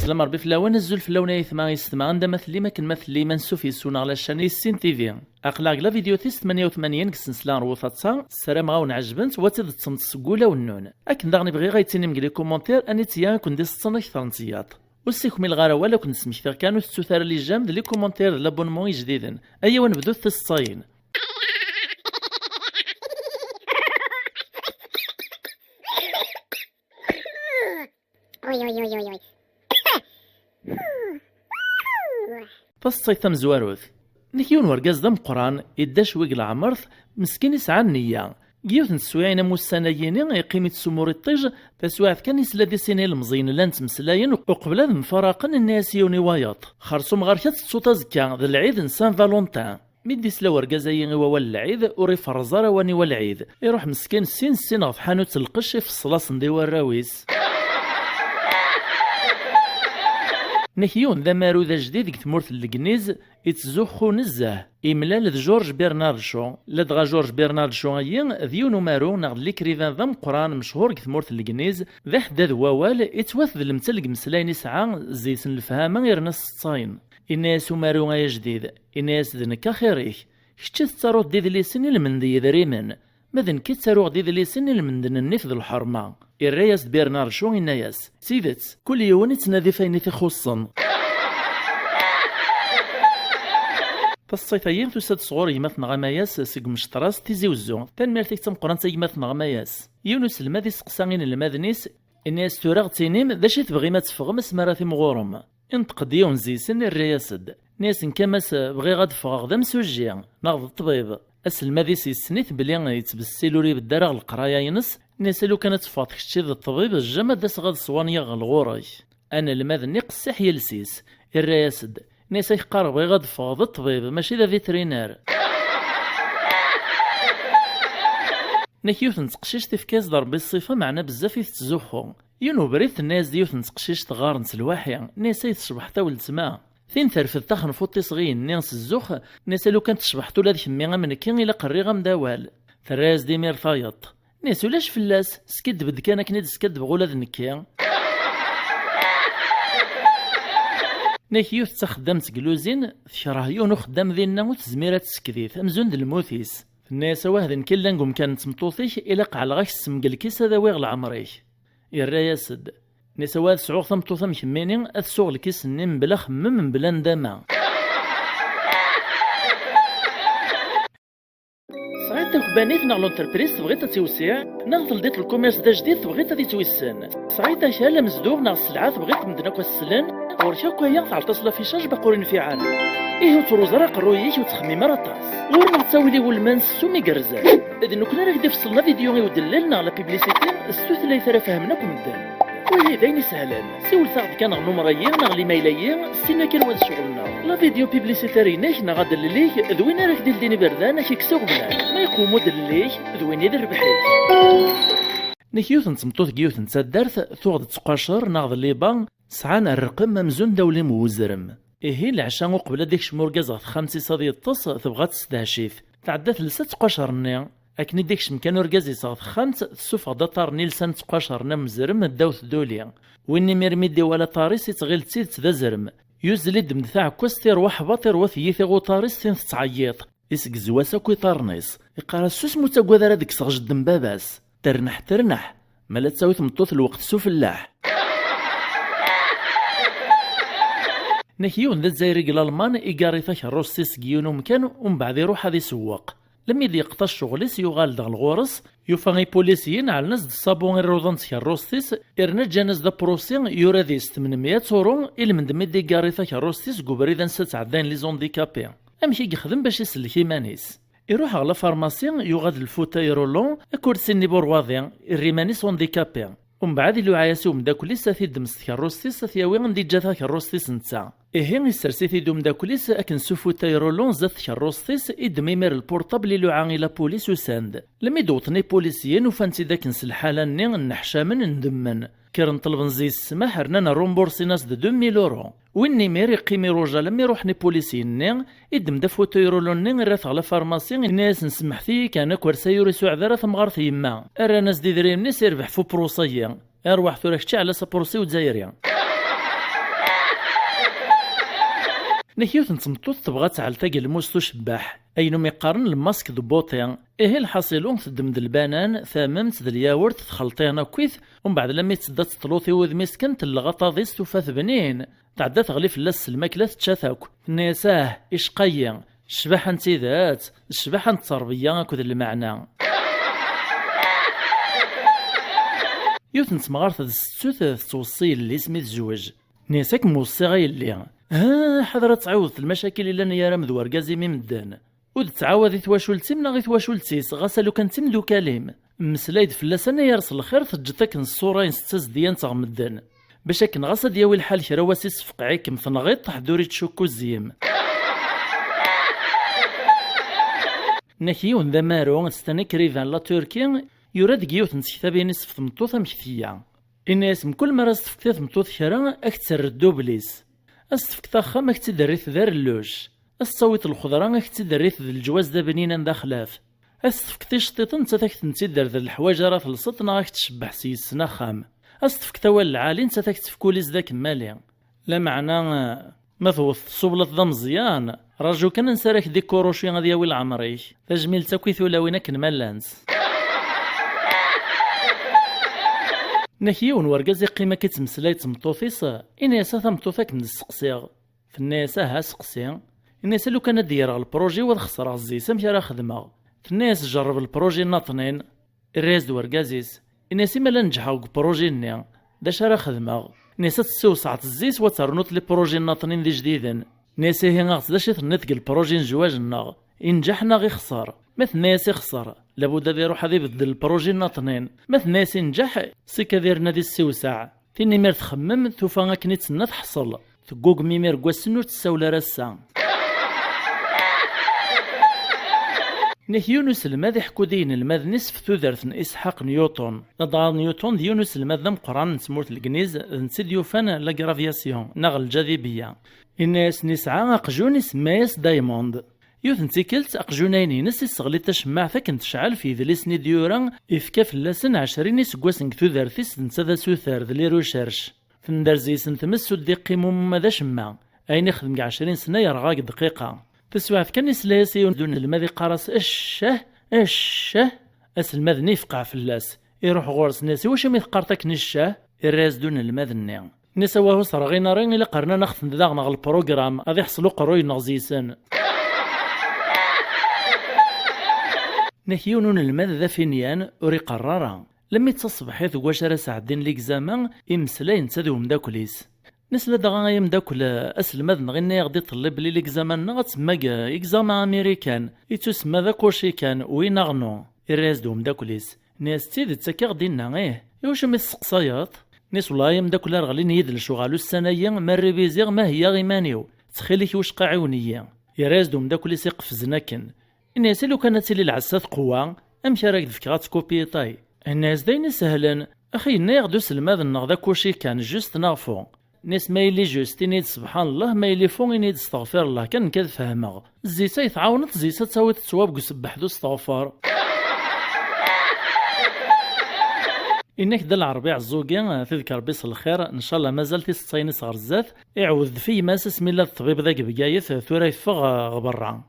سلام ربي فلاوان الزول فلاونا يثما يستمع عند مثلي ما كان مثلي منسوف يسونا على الشان السين تيفي اقلاق لا فيديو تيست 88 كسنسلان روثاتسا السلام غاون عجبنت واتد تسقولا والنون اكن داغني بغي غايتيني مقلي كومونتير اني تيان كون دي تصنك ثانتيات وسيكم الغاره ولا كنت سميتها كانوا السوثار اللي جام لي كومونتير لابونمون جديدا ايوا نبدو التصاين وي فالصيثم زواروث نكيون ورقاز دم قران يداش ويق العمرث مسكين يسعى النية جيوث نسويعين موسانيين يقيمة سمور الطيج تسواعث كان يسلا دي سيني المزين لانت مسلاين وقبل هذا مفارقا الناس يوني وايط خرصوم غاركات الصوت زكا ذا العيد نسان فالونتان ميدي سلا ورقازاين ووال العيد وري فرزارة واني والعيد يروح مسكين سين غف حانوت القش في الصلاص نديو الراويس نكيون ذا مارو ذا جديد كتمورث الكنيز يتزوخو نزاه إملال ذ جورج برنارد شو لدغا جورج برنارد شو غيين ذيونو مارو ناغ ليكريفان ذا مقران مشهور كتمورث الكنيز ذا حدا ذ ووال يتواث ذ المتلق مسلاين يسعى زيسن الفهامة يرنس الصاين إناس مارو غايا جديد إناس ذنكا خيريك كتشت تاروت دي ذليسن المندي ذريمن ماذن كي تاروغ دي ذليسن المندن النفذ الحرمة الرياس برنارد شو إناياس سيدت كل يوم يتنادي فين في خصن تصيفين تسد صغور يمث نغماياس سقم شطراس تيزي وزو تنمرتك تمقران يمث نغماياس يونس الماذي سقساغين الماذنيس الناس تراغ تينيم ذا شي تبغي ما تفغمس مراثي مغورم انتق ديون زيسن الرياسد ناس نكمس بغي غاد فغاغ ذا مسوجي ناغض الطبيب اسل ماذي سيسنيت بلي يتبسيلوري بالدراغ القرايا ينس ناس لو كانت فاطك شتي ذا الطبيب الجمع داس غاد صوانيا غالغوري انا الماذني قسح يلسيس الرياسد ناس يقارب غي غاد فاض الطبيب ماشي ذا فيترينار نكيوث نتقشيش تفكاز ضربي الصفة معنا بزاف يتزوخو يونو بريث الناس ديوث نتقشيش تغار نسلواحي ناس يتشبح تاول تسمع ثين ثرفد تخن فوطي صغير ناس الزوخ ناس لو كانت تشبحتو لا ذي من كين إلا قريغا مداوال ثراز ديمير ثايط ناس ولاش فلاس سكد بدكان كنيد سكد بغولا ذ نكيا ناكيوث تخدمت قلوزين ثكره يونو خدام ذينا وتزميرات سكذيث امزون ذ الموثيس الناس واهدن كلا نقوم كانت مطوثيش إلا قعل غاك السمقل كيس هذا ويغ العمريك الرياسد ناس واهد سعوغ ثمطوثة مكمينين أثسوغ الكيس النم بلا خمم بلا ندامة صعيد تخبانيت ناغ لونتربريس تبغيت توسع ناغ تلديت الكوميرس دا جديد تبغيت هادي توسن صعيد شالا مزدوغ ناغ السلعة تبغيت مدناك السلان ورشاكو هي تعلتصلا في شاش باقور انفعال إيه تروزرا قرويك وتخميم راطاس غور نغتاولي والمانس سومي قرزاك إذن كنا راك فصلنا فيديو يودللنا على بيبليسيتي السوث اللي ثرا فهمناكم الدن وهي دايني سهلا سيول ثاغد كان غنو مرايين ناغ لي مايلايين سينا كان واد شغلنا لا فيديو بيبليسيتاريناك ناغ دلليك ذوين راك ديني بردان كيكسوغ بلاد ما يقومو دلليك ذوين يدير بحيك نكيوث نتمطوث كيوث نتسدرث ثوغد تقاشر ناغ الليبان سعان الرقم ممزون دولي موزرم إيه العشاء قبل ديك شموركاز غاث خمسي صدي الطس تبغى تستهشيف تعدات لسات قاشرني أكني ديكش مكان وركازي صاغ خمس تسوف دطار نيلسان تقاشرنا مزرم الدوث دوليا وإني ميرميدي ولا طاريس يتغيل تسيد تذا زرم يوزلي دم دفاع كوستير وحباطير وثيثي غو طاريس تين تعيط يسق زواسا كوي طارنيس يقرا السوس متاقوذا رادك صغج الدم باباس ترنح مالا تساوي تمطوث الوقت سوف اللاح نكيون ذا الزايري الالمان إيقاري ثاك الروسيس كيونو مكان ومن بعد يروح هذا يسوق لما يدي يقطع الشغليس يغال دغ الغورس يوفا بوليسيين على ناس الصابون الروضانس الروسيس إرنا جانز دا بروسي يورا ذي 800 يورو إلى من دمي دي قاري ثاك الروسيس قبري ذا نسات عدين لي زونديكابي أمشي يخدم باش يسلك إيمانيس يروح على فارماسي يغاد الفوتا يرولون كورسي نيبورواضي الريماني زونديكابي ومن بعد اللي عايسو مداكوليس ثي دمس الروسيس ثياوي غندي جا ثاك الروسيس نتا إيه يسرسي ثي دوم داكوليس أكن سوفو تايرولون زات الروسيس إدميمير البورطابل اللي عاني لا بوليس وساند لما يدوطني بوليسيين وفانتي داك نسلحالا ني نحشامن ندمن كير نطلب نزي السماح رنا رومبورسي ناس د 2000 يورو ويني ميري قيمي روجا لما يروحني بوليسيين ني إدم دا فوتايرولون ني راه على فارماسي الناس نسمح فيه كان كورسا يوريسو عذرا ثمغار يما أرى ناس دي دريم ني سيربح فو بروسيا أرواح ثورك على سبروسي وتزايريا نكيوت نتمطوط تبغى تعال تاقي الموستو شباح اينو يقارن الماسك دو بوطين ايه الحاصلون تدمد البنان ثاممت ذا الياورت تخلطينا كويث ومن بعد لما تسدا تطلوثي وذ مسكن تلغطا ذيس توفاث بنين تعدى تغلي في اللس الماكلة تشاثاك نيساه إشقيا الشباحة نتي ذات الشباحة نتربية كذا المعنى يوث نتمغارت ذا الستوث توصي اللي سميت زواج نيساك موصي غايلي حضرة تعاود المشاكل اللي انا يا رمذ ورقازي ممدان ود تعاود تواشولتي من غي تواشولتيس غاسلو كان تمدو كلام مسلايد فلاس انا يرسل الخير تجتك الصوره ينستز ديان تغمدان باش كن غاسا دياوي الحال كرا واسيس فقعيك مثنغيط تحضوري تشوكو الزيم نكيون ذا مارو استنى كريفان لا تركيا يراد كيوت نسكتابي نصف تمطوطه مكثيه الناس من كل مره استفكتات تمطوط كرا اكثر الدوبليس استفكتا خام اكتدريت ذار اللوش الصويت الخضراء اكتدريت ذا الجواز دا بنينا دا خلاف استفكتي شطيطن تاك تنتدر ذا الحواجه راه تلصط ناك تشبح سيسنا خام استفكتا وال العالي انت تاك تفكوليز ذاك مالي لا معنى ما ثوث صوبلت ذا مزيان راجو كان نسارك ديك كوروشي غادي ياوي العمريك تجميل تاكويث ولا وينك مالانس نكيون ورقازي قيمة كتمسلاي تمطوثيس إنيسا تمطوثاك من السقسيغ في الناس ها سقسيغ الناس لو كان دير البروجي وخسر الزيسا مشي راه خدمه في الناس جرب البروجي ناطنين الريز دو ورقازيس الناس ما نجحوا بروجي نيا داش راه خدمه الناس تسوسعت الزيس وترنوت لي بروجي ناطنين دي جديدين الناس هي غاص داش تنثق البروجي نجواج النار ينجحنا غي خسر مثل ناس يخسر لابد ذي يروح هذا يبدل البروجي ناطنين مثل ناس ينجح سي كذير نادي السوسع تيني مير تخمم توفا كني تسنى تحصل تقوق ميمير كواسنو تساولا راسا نيه يونس الماذ يحكو دين الماذ نصف ثوذرث إسحاق نيوتن نضع نيوتن دي يونس الماذ ذم قران نسمورت الكنيز نسيد يوفان لا غرافياسيون نغل الجاذبية الناس نسعى أقجونيس مايس دايموند يوث نتيكلت أقجونين نس يسغلي تشمع ثاكن تشعل في ذليسني ديوران إفكا فلاسن 20 سكواسن ثوذرثيس نساذا سوثار ذلي روشارش فندرزيس نتمسو ديقي ماذا شمع أين يخدم 20 سنة يرغاق دقيقة تسوى كان يسلاسي دون الماذي قارس الشه أس الماذ يفقع فلاس يروح غورس ناسي واش ميثقارتك نشه الراس دون الماذ النيم نسواه صرغينا رين إلا قرنا ناخذ نداغ نغ البروغرام غادي يحصلو قروي نغزيسن نحيونون الماذ ذا فينيان وري قرارا لما يتصبح حيث واش راه سعدين ليك زمان يمسلاين تسادو مداكليس نسلا دغا يمداكل اسلماد نغني غادي طلب لي ليك زمان غتسمى اكزامان امريكان يتسمى ذا كوشي كان وين غنو الراس دوم داكليس ناس تيد تسكا غدينا واش مي السقسايات ناس والله يمداكل رغلين يد الشغالو السنيه ما ريفيزيغ ما هي غيمانيو تخيلك واش قاعونيه الراس دوم داكليس يقفز ناكن الناس لو كانت لي العسات قوة امشي راك دفكات كوبيطاي الناس داين سهلا اخي ناغدو سلماد النغدا كوشي كان جوست نافو ناس ما يلي جوست ينيد سبحان الله ما يلي فون ينيد استغفر الله كان كذا فهمه الزيسا يتعاونت زيسا تساوي تسواب وسبح دو استغفر انك دا العربيع الزوقي تذكر بيص الخير ان شاء الله مازال تيستايني صغر الزات يعوذ في ماس اسم الله الطبيب ذاك بقايث ثورا يفغ غبرا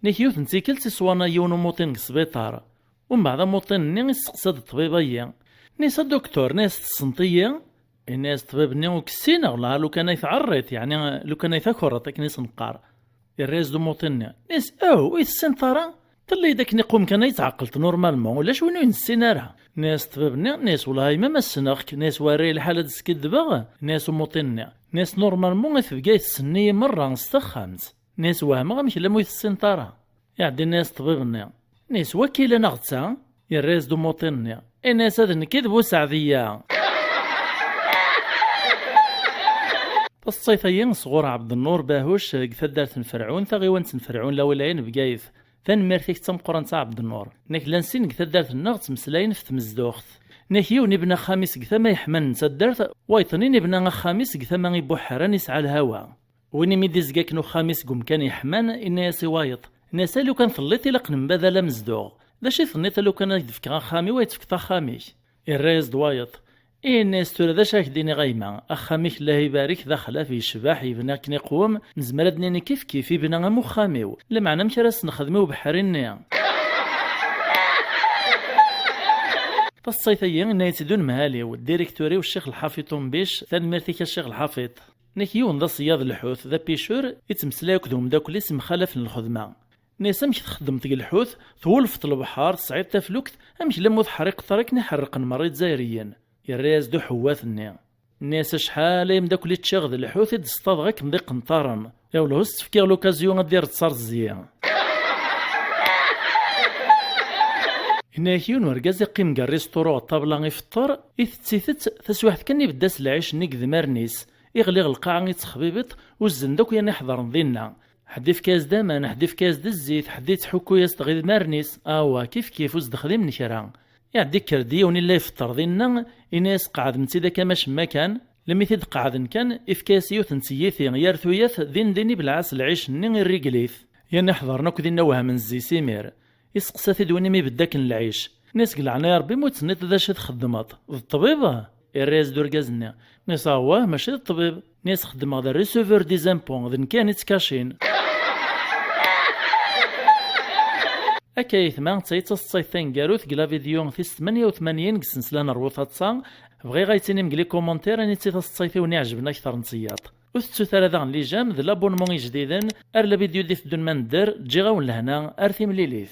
نيكيوث نتيكل تسوانا يونو موطين كسبيطار ومن بعد موطين ني يسقساد الطبيبية نيس الدكتور ناس السنطية الناس طبيب ني وكسينا والله لو كان يتعرض يعني لو كان يفكر نيس نقار الرئيس دو موطين ناس السنطرة تلي داك نقوم كان يتعقلت نورمالمون ولا شنو ينسينا ناس طبيب ناس والله ما مسناك ناس واري الحالة تسكدبا ناس موطين ناس نورمالمون يتبقى السنية مرة نستخمت ناس وهما مش لمو السنطرة يعدي الناس طبيبنا ناس وكيل نغتا الرئيس دو موطين الناس هذا نكذبو سعدية الصيفيين صغور عبد النور باهوش قثدارت فرعون ثغيوانت فرعون لا ولاين بقايث ثان ميرتيك تم قران تاع عبد النور ناك لانسين قثدارت النغت مسلاين في تمزدوخت ناكيو نبنا خامس قثا ما يحمن تدارت وايطني نبنا خامس قثا ما يبوحران يسعى الهوا وين ميدي زكاكنو خامس قم كان يحمان الناس وايط الناس لو كان ثليتي لقن بذا مزدوغ ذا شي ثنيت لو كان يدفك خامي ويتفك خاميش الرئيس دوايط الناس تورا ذا شاك ديني غايمة أخاميك الله يبارك داخله في شباح يبنى كني قوم نزمر دنيني كيف يبنى مخاميو لمعنى مكراس نخدمو بحريني فالصيفية إن يتدون مهالي والديريكتوري والشيخ الحافظ طنبيش ثان مرتيك الشيخ الحافظ نكيون ذا صياد الحوث ذا بيشور يتمسلاك دوم داك اللي اسم خلف للخدمة ناس امك تخدم تقل الحوث تولفت البحار صعيب تفلوكت امك لموت حريق طريق نحرق المريض زايريا يراز دو حواثني الناس شحال يمداك اللي تشغل الحوث يدسطاد غاك مضي قنطارا يا ولهوس تفكير لوكازيون دير تصار الزيان هناك يون ورقاز يقيم كاع ريستورو الطابلة يفطر يثتثت تسواحت كني بداس العيش نيك ذمارنيس يغلي القاع يتخبيبط والزندوك يعني حضر نضينا حدي في كاس دامان حدي في كاس الزيت حدي تحكو يستغيث مارنيس كيف وزدخدي من كرا يعدي كردي وني لا يفطر ضينا يناس قعد نتي ذاك ماش ما كان لم يثد قعد كان افكاسيو تنسيثي يارثوياث ديني بالعاس العيش ني الرجليث يعني حضرنا كذينا وها من زي سيمير يسقساتي دويني مي بداك العيش ناس قلعنا يا ربي موت نيت ذا شي تخدمات الطبيبه الريز دوركازنا ناس هو ماشي الطبيب ناس خدم هذا ريسيفور دي زامبون ذن كان يتكاشين أكايث ما تيتصيثين كاروث قلا فيديو في 88 سنسلان روثات صان بغي غايتيني مقلي كومونتير اني تيتصيثيوني عجبنا اكثر نصياط وثتو ثلاثة اللي جام ذ لابونمون جديدا ارلا فيديو دي في دون ما ندير تجي غاون لهنا ارثي مليليث